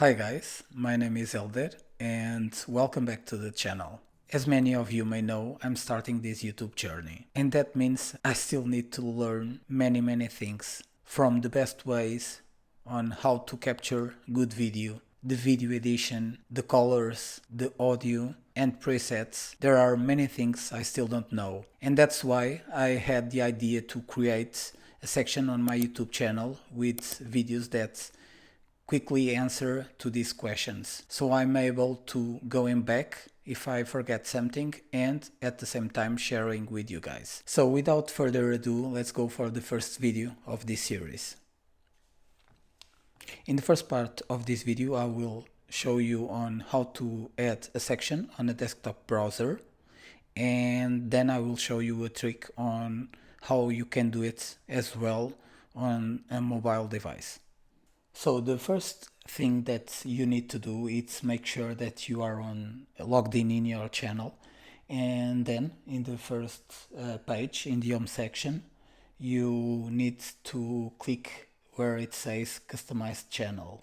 Hi guys, my name is Elder and welcome back to the channel. As many of you may know, I'm starting this YouTube journey, and that means I still need to learn many things, from the best ways on how to capture good video, the video edition, the colors, the audio and presets. There are many things I still don't know, and that's why I had the idea to create a section on my YouTube channel with videos that quickly answer to these questions, so I'm able to going back if I forget something and at the same time sharing with you guys. So without further ado, let's go for the first video of this series. In the first part of this video I will show you on how to add a section on a desktop browser, and then I will show you a trick on how you can do it as well on a mobile device. So the first thing that you need to do is make sure that you are logged in your channel, and then in the first page in the home section you need to click where it says customized channel.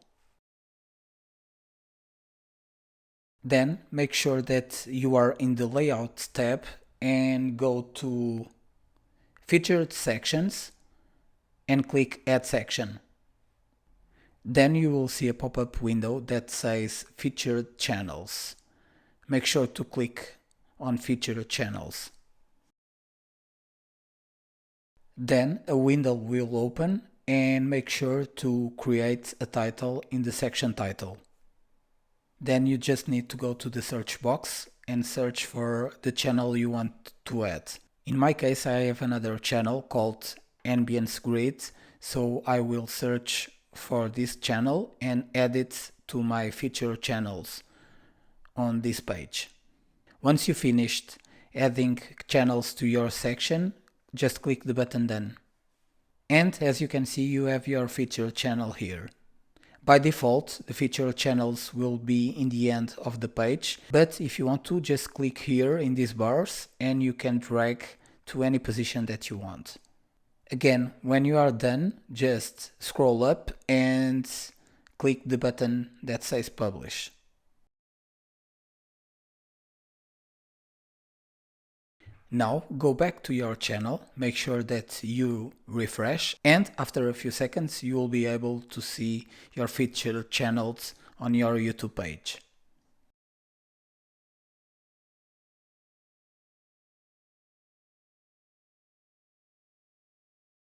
Then make sure that you are in the layout tab and go to featured sections and click add section. Then you will see a pop-up window that says featured channels. Make sure to click on featured channels. Then a window will open, and make sure to create a title in the section title. Then you just need to go to the search box and search for the channel you want to add. In my case I have another channel called Horizongrid, so I will search for this channel and add it to my featured channels on this page. Once you finished adding channels to your section, just click the button done. And as you can see, you have your featured channel here. By default, the featured channels will be in the end of the page, but if you want to, just click here in these bars and you can drag to any position that you want. Again, when you are done, just scroll up and click the button that says publish. Now go back to your channel, make sure that you refresh, and after a few seconds you will be able to see your featured channels on your YouTube page.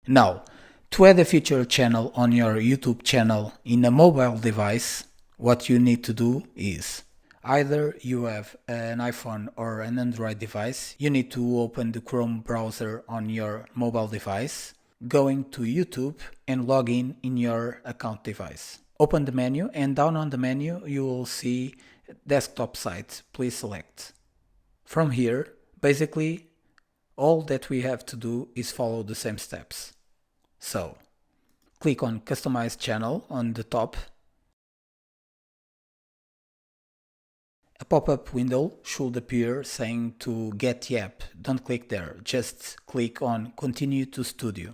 Now, to add a featured channel on your YouTube channel in a mobile device, what you need to do is either you have an iPhone or an Android device, you need to open the Chrome browser on your mobile device, going to YouTube and log in your account device. Open the menu, and down on the menu you will see desktop site. Please select. From here, basically all that we have to do is follow the same steps. So click on customize channel on the top. A pop-up window should appear saying to get the app. Don't click there, just click on continue to studio.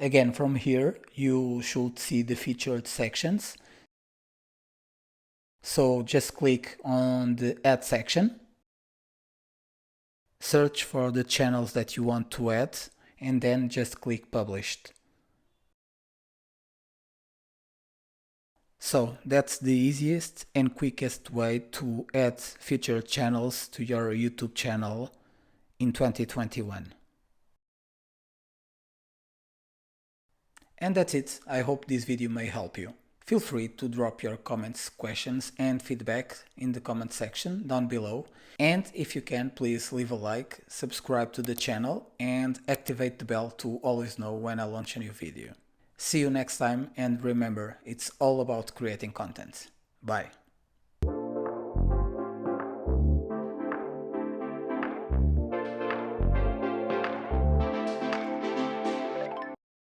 Again, from here you should see the featured sections. So just click on the add section, search for the channels that you want to add, and then just click published. So that's the easiest and quickest way to add featured channels to your YouTube channel in 2021. And that's it. I hope this video may help you. Feel free to drop your comments, questions and feedback in the comment section down below. And if you can, please leave a like, subscribe to the channel and activate the bell to always know when I launch a new video. See you next time, and remember, it's all about creating content. Bye.